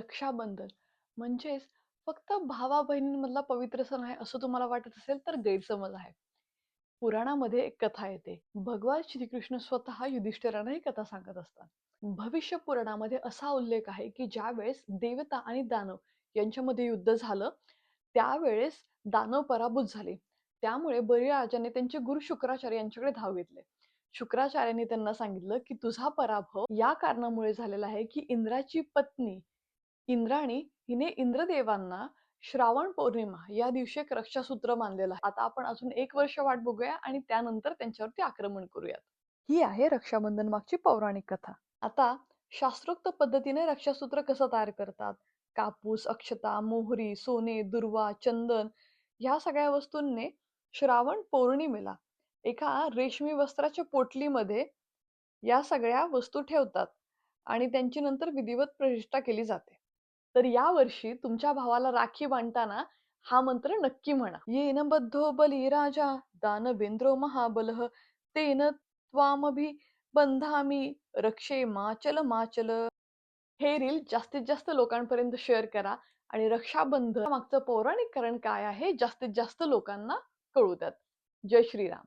रक्षाबंधन म्हणजेच फक्त भावा-बहिणींमधला पवित्र सण आहे असं तुम्हाला वाटत असेल तर गैरसमज आहे. पुराणामध्ये एक कथा येते. भगवान श्रीकृष्ण स्वतः युधिष्ठिरांना ही कथा सांगत असतात. भविष्य पुराणामध्ये असा उल्लेख आहे की ज्यावेळेस देवता आणि दानव यांच्यामध्ये युद्ध झालं, त्यावेळेस दानव पराभूत झाले. त्यामुळे बळीराजाने त्यांचे गुरु शुक्राचार्य यांच्याकडे धाव घेतले. शुक्राचार्यांनी त्यांना सांगितलं की तुझा पराभव या कारणामुळे झालेला आहे की इंद्राची पत्नी इंद्राणी हिने इंद्रदेवांना श्रावण पौर्णिमा या दिवशी एक रक्षासूत्र मानलेलं आहे. आता आपण अजून 1 वर्ष वाट बघूया आणि त्यानंतर त्यांच्यावरती आक्रमण करूयात. ही आहे रक्षाबंधन मागची पौराणिक कथा. आता शास्त्रोक्त पद्धतीने रक्षासूत्र कसं तयार करतात? कापूस, अक्षता, मोहरी, सोने, दुर्वा, चंदन ह्या सगळ्या वस्तूंनी श्रावण पौर्णिमेला एका रेशमी वस्त्राच्या पोटलीमध्ये या सगळ्या वस्तू ठेवतात आणि त्यांची नंतर विधिवत प्रतिष्ठा केली जाते. तर यावर्षी तुमच्या भावाला राखी बांधताना हा मंत्र नक्की म्हणा. येन बद्धो बलिराजा दानवेंद्रो महाबलः तेन त्वामभि बंधामी रक्षे माचल माचल. हे रील जास्तीत जास्त लोकांपर्यंत शेअर करा आणि रक्षाबंधन मागचं पौराणिक कारण काय आहे जास्तीत जास्त लोकांना कळू द्यात. जय श्रीराम.